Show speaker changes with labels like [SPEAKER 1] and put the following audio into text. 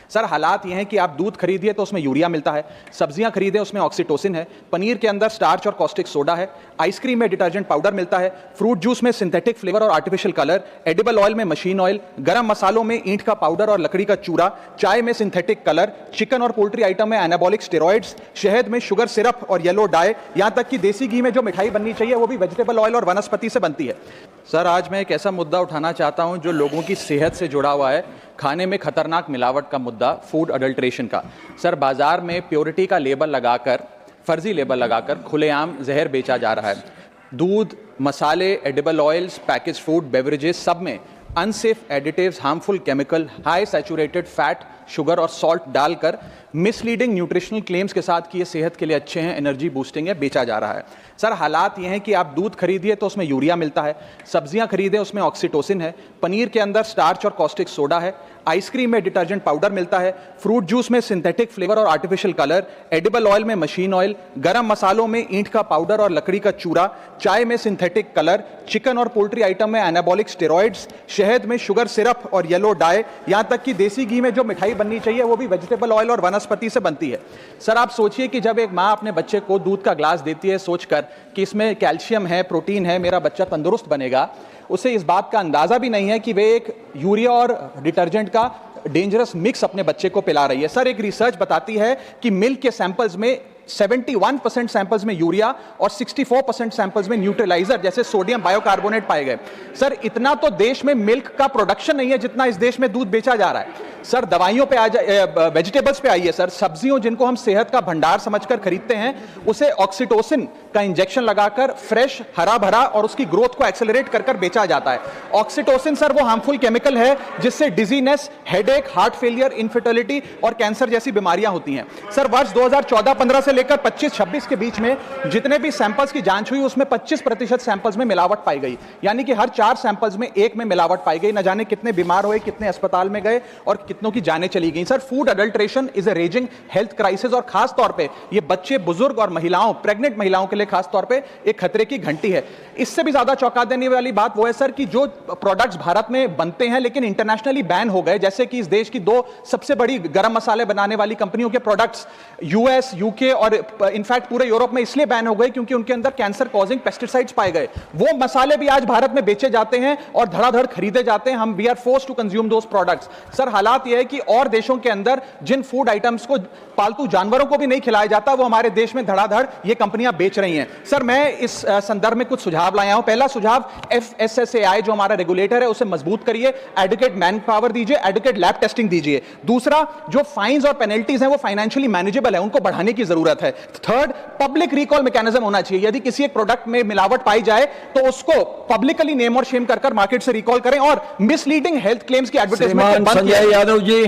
[SPEAKER 1] Sir हालात ये हैं कि आप दूध खरीदिए तो उसमें यूरिया मिलता है, सब्जियां खरीदें उसमें ऑक्सीटोसिन है, पनीर के अंदर स्टार्च और कॉस्टिक सोडा है, आइसक्रीम में डिटर्जेंट पाउडर मिलता है, फ्रूट जूस में सिंथेटिक फ्लेवर और आर्टिफिशियल कलर, एडिबल ऑयल में मशीन ऑयल, गरम मसालों में ईंट का पाउडर और लकड़ी का चूरा, चाय में सिंथेटिक कलर, चिकन और पोल्ट्री आइटम में एनाबॉलिक स्टेरॉइड्स, शहद में शुगर सिरप और येलो डाई, यहां तक कि देसी घी में जो मिठाई बननी चाहिए वो भी वेजिटेबल ऑयल और वनस्पति से बनती है। सर आज मैं एक ऐसा मुद्दा उठाना चाहता हूं जो लोगों की सेहत से जुड़ा हुआ है, खाने में खतरनाक मिलावट का मुद्दा, फूड अडल्ट्रेशन का। सर बाजार में प्योरिटी का लेबल लगाकर, फर्जी लेबल लगाकर खुलेआम जहर बेचा जा रहा है। दूध, मसाले, edible oils, package food, beverages सब में unsafe additives, harmful chemical, high saturated fat, sugar और सॉल्ट डालकर मिसलीडिंग न्यूट्रिशनल क्लेम्स के साथ कि ये सेहत के लिए अच्छे हैं, एनर्जी बूस्टिंग है, बेचा जा रहा है। सर हालात ये हैं कि आप दूध खरीदिए तो उसमें यूरिया मिलता है, सब्जियां खरीदें उसमें ऑक्सीटोसिन है, पनीर के अंदर स्टार्च और कॉस्टिक सोडा है, आइसक्रीम में डिटर्जेंट पाउडर मिलता है, फ्रूट जूस में सिंथेटिक फ्लेवर और आर्टिफिशियल कलर, एडिबल ऑयल में मशीन ऑयल, गरम मसालों में ईंट का पाउडर और लकड़ी का चूरा, चाय में सिंथेटिक कलर, चिकन और पोल्ट्री आइटम में एनाबॉलिक स्टेरॉइड्स, शहद में शुगर सिरप और येलो डाई, यहां तक कि देसी घी में जो मिठाई बननी चाहिए वो भी वेजिटेबल ऑयल और वनस्पति से बनती है। सर आप सोचिए कि जब एक माँ अपने बच्चे को दूध का ग्लास देती है सोचकर कि इसमें कैल्शियम है, प्रोटीन है, मेरा बच्चा तंदुरुस्त बनेगा, उसे इस बात का अंदाजा भी नहीं है कि वे एक यूरिया और डिटर्जेंट का डेंजरस मिक्स अपने बच्चे को पिला रही है। सर एक रिसर्च बताती है कि मिल्क के सैंपल्स में 71% सैंपल्स में यूरिया और 64% सैंपल्स में न्यूट्रलाइजर जैसे सोडियम बायोकार्बोनेट पाए गए। सर इतना तो देश में मिल्क का प्रोडक्शन नहीं है जितना इस देश में दूध बेचा जा रहा है। सर दवाइयों पे आ जाए, वेजिटेबल्स पे आइए सर, सब्जियों जिनको हम सेहत का भंडार समझकर खरीदते हैं उसे ऑक्सीटोसिन का इंजेक्शन लगाकर फ्रेश, हरा भरा और उसकी ग्रोथ को एक्सेलरेट कर बेचा जाता है। ऑक्सीटोसिन सर वो हार्मफुल केमिकल है जिससे dizziness, headache, heart failure, infertility और कैंसर जैसी बीमारियां होती हैं। सर वर्ष 2014-15 से लेकर 25-26 के बीच में जितने भी सैंपल्स की जांच हुई उसमें 25% सैंपल्स में मिलावट पाई गई, यानी कि हर 4 सैंपल्स में एक में मिलावट पाई गई। न जाने कितने बीमार हुए, कितने अस्पताल में गए और कितनों की जानें चली गई। Sir food adulteration is a raising health crisis और खास तौर पे ये बच्चे, बुजुर्ग और महिलाओं, प्रेग्नेंट महिलाओं के लिए खास तौर पे एक खतरे की घंटी है। इससे भी ज्यादा चौंका देने वाली बात वो है सर कि जो प्रोडक्ट्स भारत में बनते हैं लेकिन इंटरनेशनली बैन हो गए, जैसे कि इस देश की 2 सबसे बड़ी गरम मसाले बनाने वाली कंपनियों के प्रोडक्ट्स यूएस, यूके और इनफैक्ट पूरे यूरोप में इसलिए बैन हो गए क्योंकि उनके अंदर कैंसर कॉजिंग पेस्टिसाइड्स पाए गए। वो मसाले भी आज भारत में बेचे जाते हैं और धड़ाधड़ खरीदे जाते हैं। हम we are forced to consume those products. Sir हालात यह है कि और देशों के अंदर जिन फूड आइटम्स को पालतू जानवरों को भी नहीं खिलाया जाता वो हमारे देश में धड़ाधड़ ये कंपनियां बेच रही हैं। सर मैं इस संदर्भ में कुछ सुझाव लाया हूं। पहला सुझाव, FSSAI जो हमारा रेगुलेटर है उसे मजबूत करिए, एडुकेट मैन पावर दीजिए, एडुकेट लैब टेस्टिंग दीजिए। दूसरा, जो फाइन्स और पेनल्टीज हैं वो फाइनेंशियली मैनेजेबल है, उनको बढ़ाने की जरूरत है। थर्ड, पब्लिक रिकॉल मैकेनिज्म होना चाहिए। यदि किसी एक प्रोडक्ट में मिलावट पाई जाए तो उसको पब्लिकली नेम और शेम कर मार्केट से रिकॉल करें और मिसलीडिंग हेल्थ क्लेम्स की एडवर्टाइजमेंट बंद किया।
[SPEAKER 2] यादव जी।